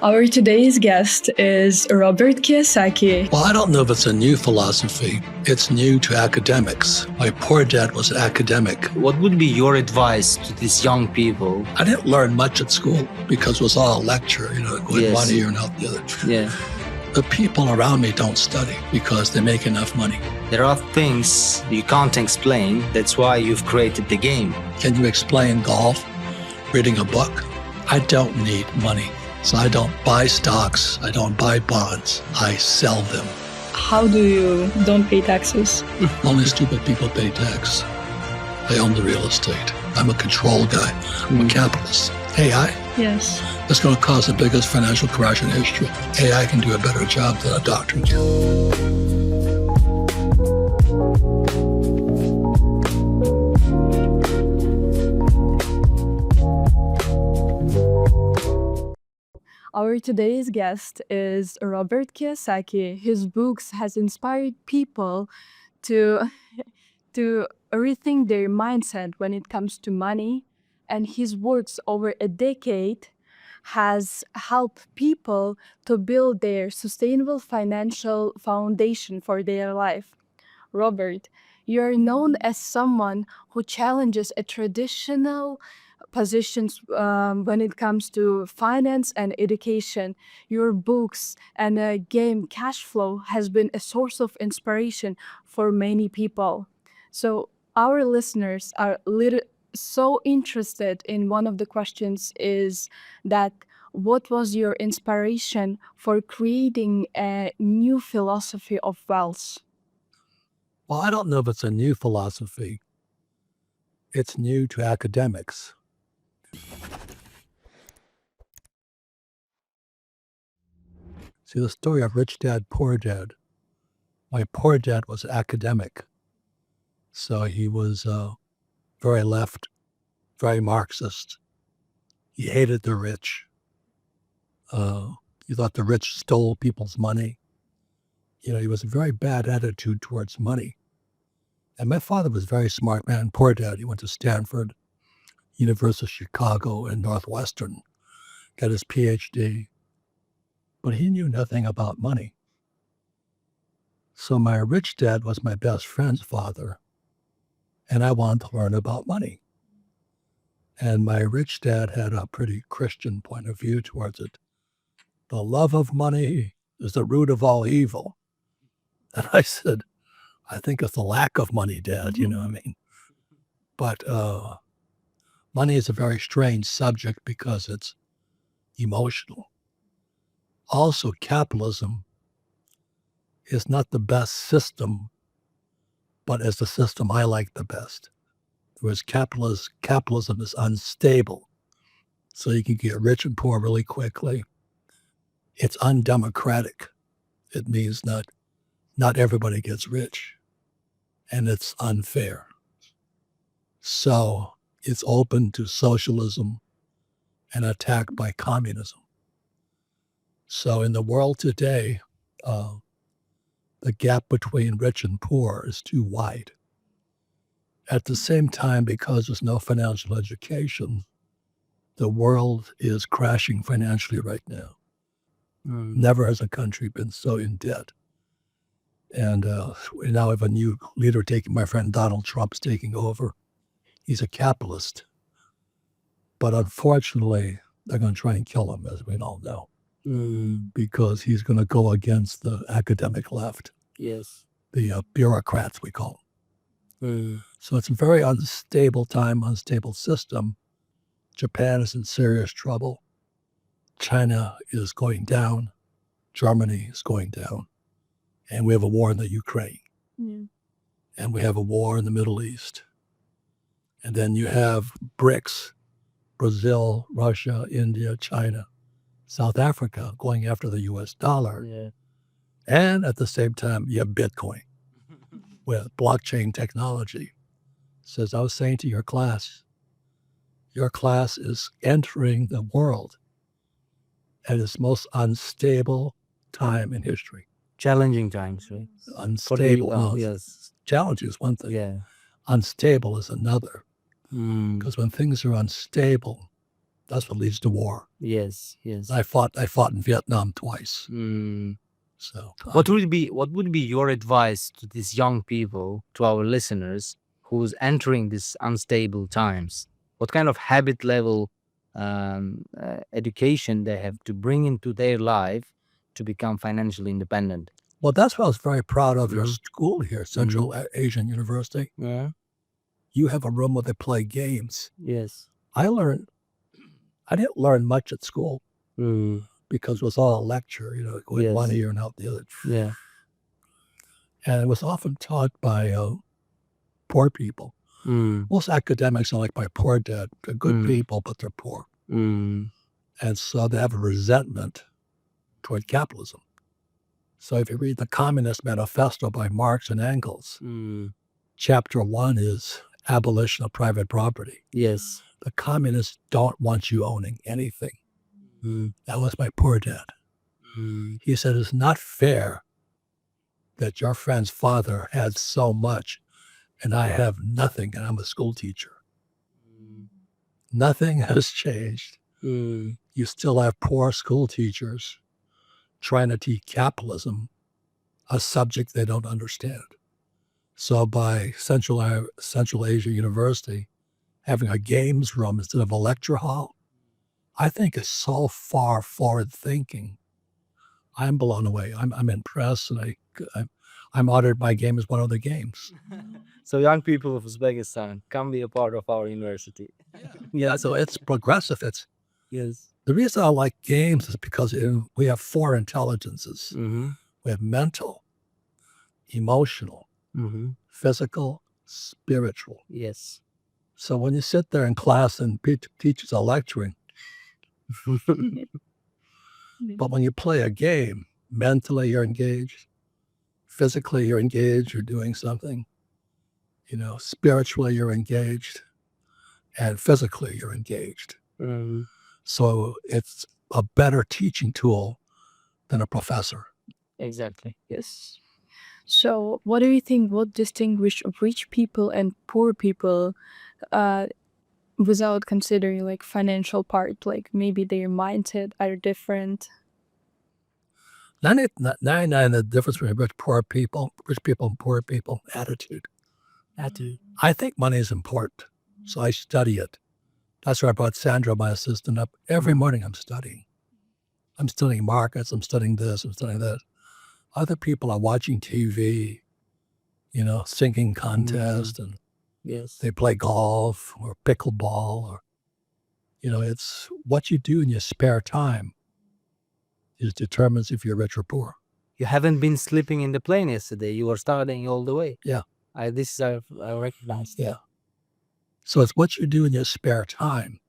Our today's guest is Robert Kiyosaki. Well, I don't know if it's a new philosophy. It's new to academics. My poor dad was an academic. What would be your advice to these young people? I didn't learn much at school because it was all lecture, going Yes. one ear and out the other. Yeah. The people around me don't study because they make enough money. There are things you can't explain. That's why you've created the game. Can you explain golf? Reading a book? I don't need money. So I don't buy stocks. I don't buy bonds. I sell them. How do you don't pay taxes? Only stupid people pay tax. I own the real estate. I'm a control guy. I'm a capitalist. AI? Yes. That's going to cause the biggest financial crash in history. AI can do a better job than a doctor can. Our today's guest is Robert Kiyosaki. His books has inspired people to to rethink their mindset when it comes to money, and his works over a decade has helped people to build their sustainable financial foundation for their life. Robert, you're known as someone who challenges a traditional positions when it comes to finance and education. Your books and game Cash Flow has been a source of inspiration for many people. So our listeners are so interested in one of the questions is that what was your inspiration for creating a new philosophy of wealth? Well, I don't know if it's a new philosophy. It's new to academics. See, the story of Rich Dad, Poor Dad. My poor dad was academic. So he was very left, very Marxist. He hated the rich. He thought the rich stole people's money. He was a very bad attitude towards money. And my father was a very smart man. Poor dad, he went to Stanford, University of Chicago, and Northwestern, got his PhD. But he knew nothing about money. So my rich dad was my best friend's father, and I wanted to learn about money. And my rich dad had a pretty Christian point of view towards it. The love of money is the root of all evil. And I said, I think it's the lack of money, Dad, you know what I mean? But money is a very strange subject because it's emotional. Also, capitalism is not the best system, but is the system I like the best. Whereas capitalism is unstable. So you can get rich and poor really quickly. It's undemocratic. It means not everybody gets rich. And it's unfair. So it's open to socialism and attack by communism. So in the world today, the gap between rich and poor is too wide. At the same time, because there's no financial education, the world is crashing financially right now. Never has a country been so in debt. And we now have a new leader my friend Donald Trump's taking over. He's a capitalist. But unfortunately, they're going to try and kill him, as we all know, because he's going to go against the academic left. Yes. The bureaucrats, we call them. So it's a very unstable time, unstable system. Japan is in serious trouble. China is going down. Germany is going down. And we have a war in the Ukraine. And we have a war in the Middle East. And then you have BRICS, Brazil, Russia, India, China, South Africa going after the US dollar. Yeah. And at the same time, you have Bitcoin with blockchain technology. So as I was saying to your class is entering the world at its most unstable time in history. Challenging times, right? Unstable. Yes. Challenge is one thing. Yeah. Unstable is another. Because when things are unstable, That's what leads to war. Yes, yes. I fought in Vietnam twice. Mm. So What would be your advice to these young people, to our listeners who's entering these unstable times? What kind of habit level education they have to bring into their life to become financially independent? well, that's what I was very proud of your Mhm. school here, Central Asian University. Yeah. You have a room where they play games. Yes. I didn't learn much at school Mm. because it was all a lecture, go in one Yes. ear and out the other. Yeah. And it was often taught by poor people. Mm. Most academics are like my poor dad. They're good people, but they're poor. Mm. And so they have a resentment toward capitalism. So if you read the Communist Manifesto by Marx and Engels, Mm. chapter 1 is abolition of private property. Yes. The communists don't want you owning anything. Mm. That was my poor dad. Mm. He said, it's not fair that your friend's father had so much and I have nothing and I'm a school teacher. Nothing has changed. Mm. You still have poor school teachers trying to teach capitalism, a subject they don't understand. So by Central Asia University having a games room instead of a lecture hall, I think is so far forward thinking. I'm blown away. I'm impressed, and I'm honored my game is one of the games. So young people of Uzbekistan can be a part of our university. Yeah, so it's progressive. It's Yes. the reason I like games is because we have 4 intelligences. Mm-hmm. We have mental, emotional, Mm-hmm. physical, spiritual. Yes. So when you sit there in class and teachers are lecturing, but when you play a game, mentally you're engaged, physically you're engaged, you're doing something, spiritually you're engaged, and physically you're engaged. Mm. So it's a better teaching tool than a professor. Exactly. Yes. So, what do you think? What distinguish rich people and poor people, uh, without considering like financial part? Like maybe their mindset are different. 99, the difference between rich people and poor people, attitude. I think money is important, so I study it. That's why I brought Sandra, my assistant, up. Every morning I'm studying. I'm studying markets, I'm studying this, I'm studying that. Other people are watching TV, singing contest, and Yes. they play golf or pickleball, or, it's what you do in your spare time determines if you're rich or poor. You haven't been sleeping in the plane yesterday. You were studying all the way. Yeah. I recognize. Yeah. So it's what you do in your spare time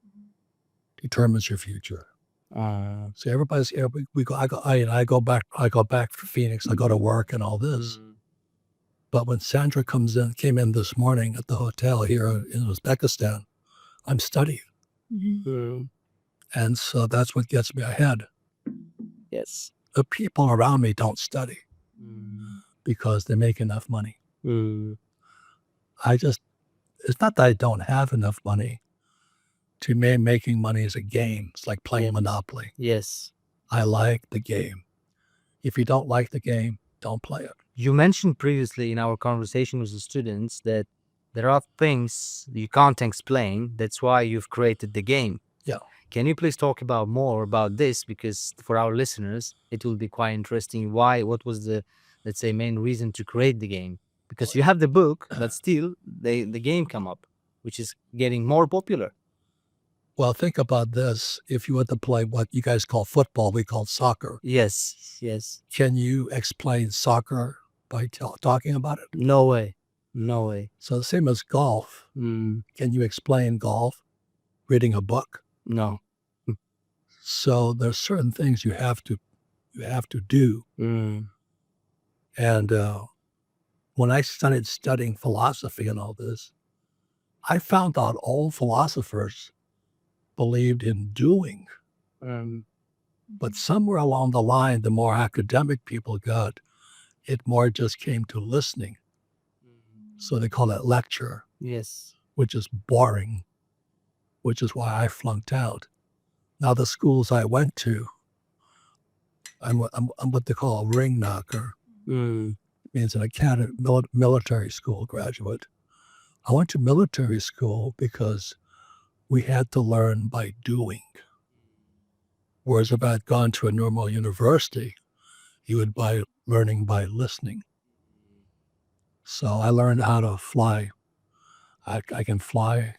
determines your future. So everybody's I go back to Phoenix, I go to work and all this. But when Sandra came in this morning at the hotel here in Uzbekistan, I'm studying. And so that's what gets me ahead. Yes. The people around me don't study because they make enough money. It's not that I don't have enough money. To me, making money is a game. It's like playing Monopoly. Yes. I like the game. If you don't like the game, don't play it. You mentioned previously in our conversation with the students that there are things you can't explain. That's why you've created the game. Yeah. Can you please talk more about this? Because for our listeners, it will be quite interesting. What was the, let's say, main reason to create the game? Because you have the book, but still the game come up, which is getting more popular. Well, think about this. If you were to play what you guys call football, we call soccer. Yes, yes. Can you explain soccer by talking about it? No way. No way. So the same as golf. Can you explain golf reading a book? No. So there's certain things you have to do. And when I started studying philosophy and all this, I found out all philosophers believed in doing. But somewhere along the line, the more academic people got, it more just came to listening. So they call it lecture. Yes. Which is boring, which is why I flunked out. Now, the schools I went to, I'm what they call a ring knocker. Means an academy, military school graduate. I went to military school because we had to learn by doing. Whereas if I had gone to a normal university, you would be learning by listening. So I learned how to fly. I can fly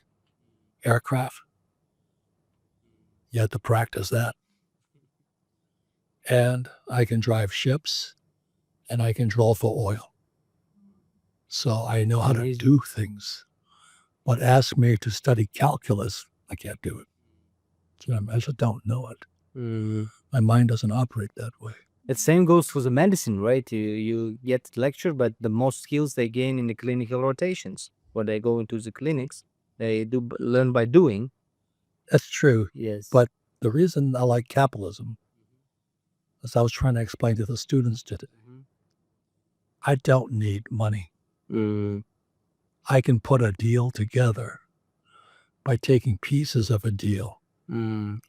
aircraft. You have to practice that. And I can drive ships, and I can drill for oil. So I know how to do things. But ask me to study calculus, I can't do it. So I just don't know it. My mind doesn't operate that way. The same goes for the medicine, right? You get lecture, but the most skills they gain in the clinical rotations. When they go into the clinics, they do learn by doing. That's true. Yes. But the reason I like capitalism, as I was trying to explain to the students today, I don't need money. I can put a deal together by taking pieces of a deal,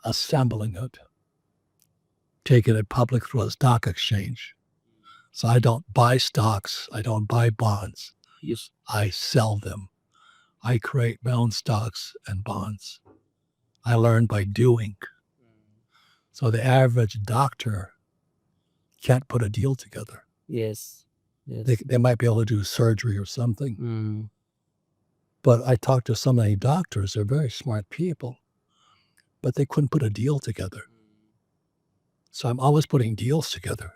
assembling it, taking it public through a stock exchange. So I don't buy stocks. I don't buy bonds. Yes. I sell them. I create my own stocks and bonds. I learn by doing. So the average doctor can't put a deal together. Yes. They might be able to do surgery or something. But I talked to so many doctors. They're very smart people, but they couldn't put a deal together. So I'm always putting deals together.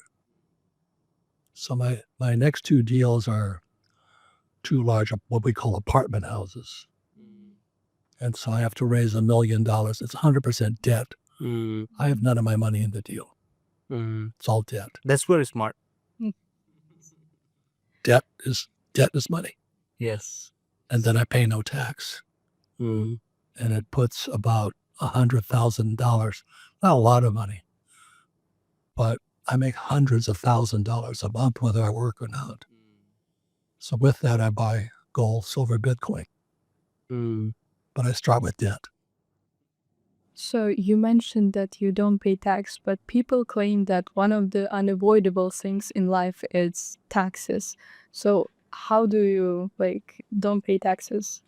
So my next two deals are two large, what we call apartment houses. And so I have to raise $1 million. It's 100% debt. I have none of my money in the deal. It's all debt. That's very smart. Debt is money. Yes. And then I pay no tax. And it puts about $100,000, not a lot of money, but I make hundreds of $1,000s a month whether I work or not. So with that, I buy gold, silver, Bitcoin. But I start with debt. So you mentioned that you don't pay tax, but people claim that one of the unavoidable things in life is taxes. So how do you don't pay taxes?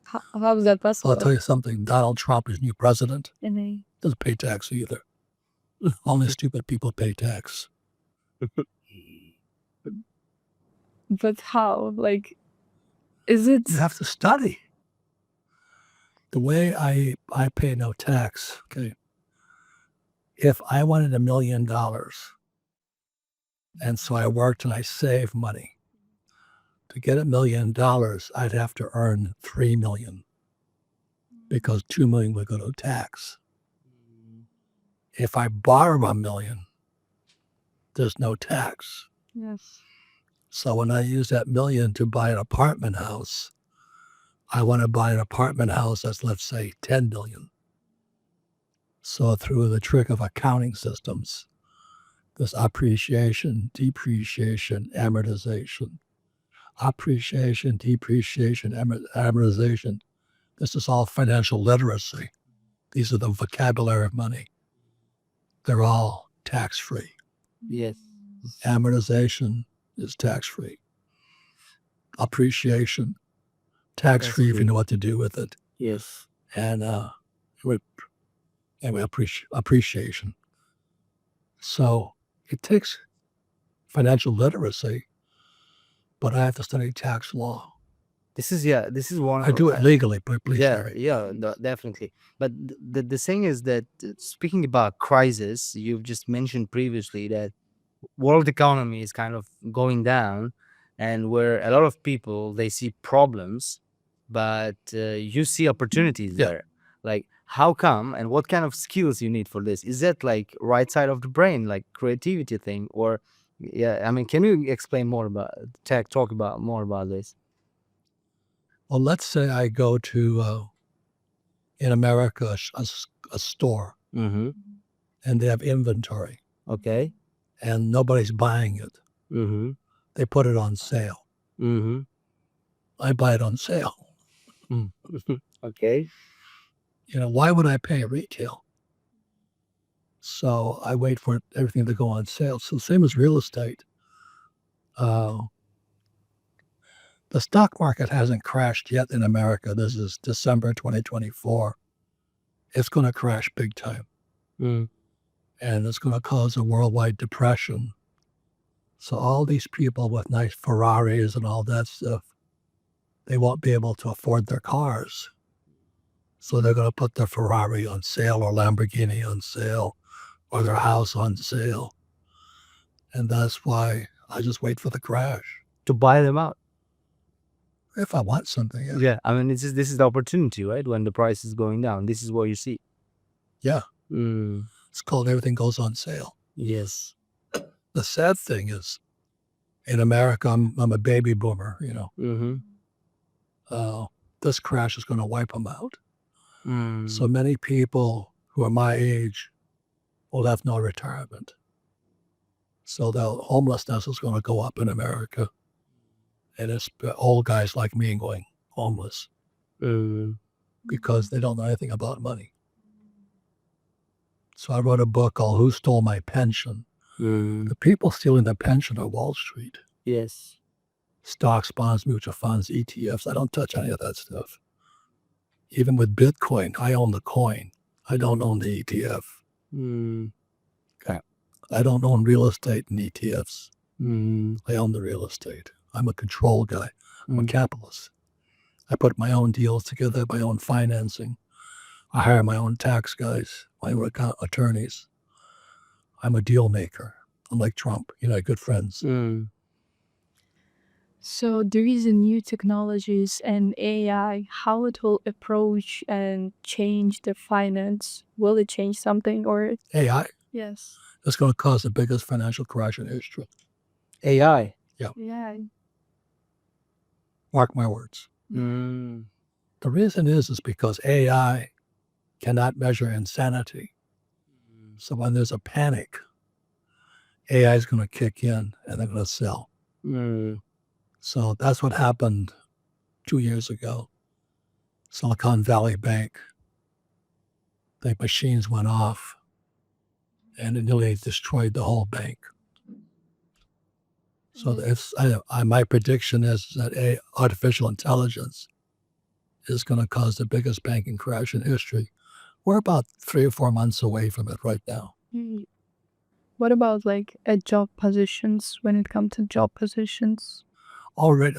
How is that Well, possible? I'll tell you something. Donald Trump is new president. And Doesn't pay tax either. Only stupid people pay tax. but how? Is it? You have to study. The way I pay no tax, okay, if I wanted $1 million, and so I worked and I saved money, to get $1 million, I'd have to earn $3 million because $2 million would go to tax. If I borrow $1 million, there's no tax. Yes. So when I use that $1 million to buy an apartment house, I want to buy an apartment house that's, let's say, $10 million. So through the trick of accounting systems, this appreciation, depreciation, amortization, appreciation, depreciation, amortization, this is all financial literacy. These are the vocabulary of money. They're all tax-free. Yes. Amortization is tax-free. Appreciation, tax-free if you know what to do with it. Yes. And appreciation. So it takes financial literacy, but I have to study tax law. This is one. I do it legally, but please. Definitely. But the thing is that speaking about crisis, you've just mentioned previously that world economy is kind of going down, and where a lot of people they see problems, but you see opportunities there. Like how come and what kind of skills you need for this? Is that like right side of the brain, like creativity thing, or can you explain more about talk about more about this? Well, let's say I go to, in America, a store, Mm-hmm. and they have inventory, Okay. and nobody's buying it. Mm-hmm. They put it on sale. Mm-hmm. I buy it on sale. Okay. Why would I pay retail? So I wait for everything to go on sale. So same as real estate. The stock market hasn't crashed yet in America. This is December 2024. It's going to crash big time. Mm. And it's going to cause a worldwide depression. So all these people with nice Ferraris and all that stuff, they won't be able to afford their cars. So they're going to put their Ferrari on sale or Lamborghini on sale or their house on sale. And that's why I just wait for the crash. To buy them out. If I want something, yeah. Yeah, I mean, this is the opportunity, right? When the price is going down, this is what you see. Yeah. Mm. It's called everything goes on sale. Yes. The sad thing is, in America, I'm a baby boomer, you know. Mm-hmm. This crash is going to wipe them out. Mm. So many people who are my age will have no retirement. So the homelessness is going to go up in America. And it's old guys like me going homeless because they don't know anything about money. So I wrote a book called Who Stole My Pension? The people stealing the pension are Wall Street. Yes. Stocks, bonds, mutual funds, ETFs. I don't touch any of that stuff. Even with Bitcoin, I own the coin. I don't own the ETF. Okay. I don't own real estate and ETFs. I own the real estate. I'm a control guy. I'm a capitalist. I put my own deals together, my own financing. I hire my own tax guys, my own attorneys. I'm a deal maker. I'm like Trump, good friends. So there is a new technologies and AI, how it will approach and change the finance. Will it change something or? AI Yes. is going to cause the biggest financial crash in history. AI. Yeah. Mark my words. Mm. The reason is because AI cannot measure insanity. So when there's a panic, AI is going to kick in and they're going to sell. So that's what happened 2 years ago. Silicon Valley Bank, the machines went off and it nearly destroyed the whole bank. So my prediction is that artificial intelligence is going to cause the biggest banking crash in history. We're about 3 or 4 months away from it right now. What about like at job positions when it comes to job positions? Already,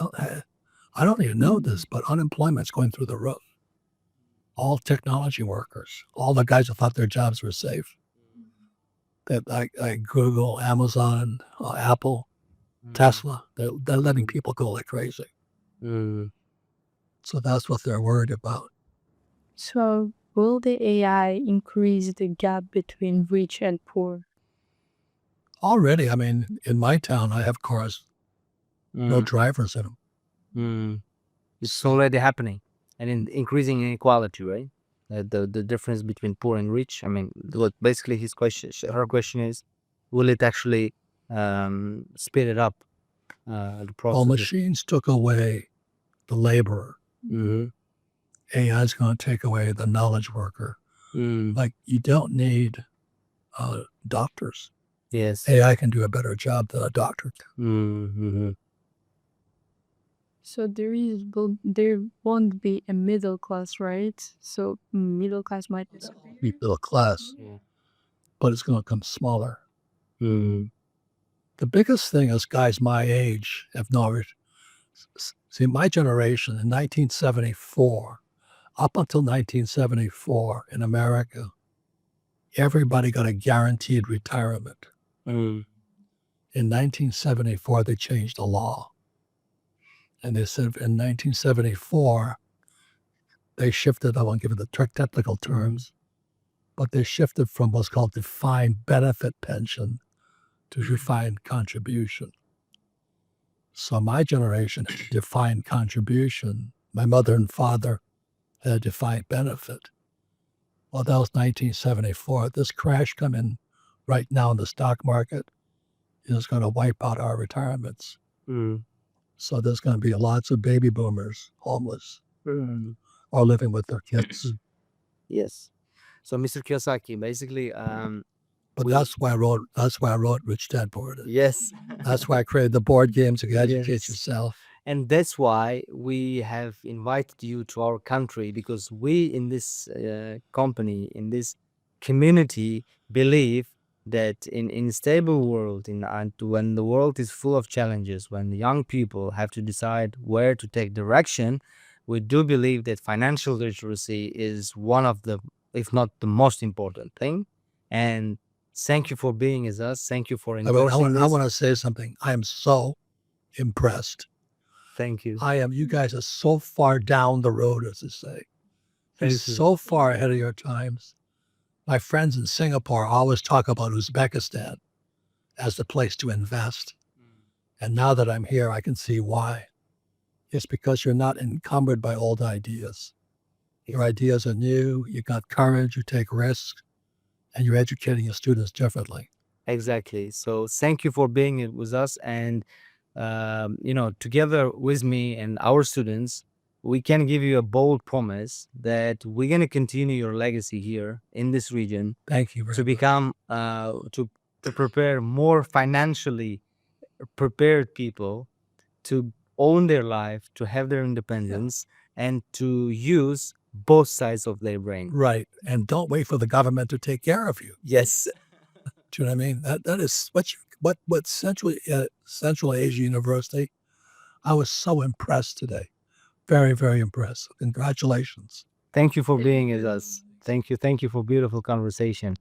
I don't even know this, but unemployment's going through the roof. All technology workers, all the guys who thought their jobs were safe, that like Google, Amazon, Apple, Tesla, they're letting people go like crazy. So that's what they're worried about. So will the AI increase the gap between rich and poor? Already, I mean, in my town, I have cars, no drivers in them. It's already happening and increasing inequality, right? The difference between poor and rich. I mean, what basically her question is, will it actually speed it up? The process. Well, machines took away the laborer. AI is going to take away the knowledge worker. Like you don't need doctors. Yes. AI can do a better job than a doctor can. So there won't be a middle class, right? So middle class might disappear. Be middle class, but it's going to become smaller. The biggest thing is guys my age have knowledge. See, my generation in 1974, up until 1974 in America, everybody got a guaranteed retirement. In 1974, they changed the law. And they said in 1974, they shifted, I won't give it the technical terms, but they shifted from what's called defined benefit pension to defined contribution. So my generation had a defined contribution. My mother and father had a defined benefit. Well, that was 1974. This crash coming right now in the stock market is going to wipe out our retirements. So there's going to be lots of baby boomers homeless or living with their kids. Yes. So Mr. Kiyosaki, basically, But that's why I wrote Rich Dad Poor Dad. Yes. That's why I created the board games to educate Yes. yourself. And that's why we have invited you to our country, because we in this company, in this community, believe that in stable world, and when the world is full of challenges, when the young people have to decide where to take direction, we do believe that financial literacy is one of the, if not the most important thing. And thank you for being with us. Thank you for I endorsing this. want to say something. I am so impressed. Thank you. You guys are so far down the road, as they say. You're Thank you. so far ahead of your times. My friends in Singapore always talk about Uzbekistan as the place to invest. And now that I'm here, I can see why. It's because you're not encumbered by old ideas. Your ideas are new, you got courage, you take risks, and you're educating your students differently. Exactly. So thank you for being with us. And, together with me and our students, we can give you a bold promise that we're going to continue your legacy here in this region Thank you very to much. become, to prepare more financially prepared people to own their life, to have their independence, and to use both sides of their brain. Right. And don't wait for the government to take care of you. Yes. Do you know what I mean? That is what Central Asia University. I was so impressed today. Very, very impressed. Congratulations. Thank you for being with us. Thank you. Thank you for beautiful conversation.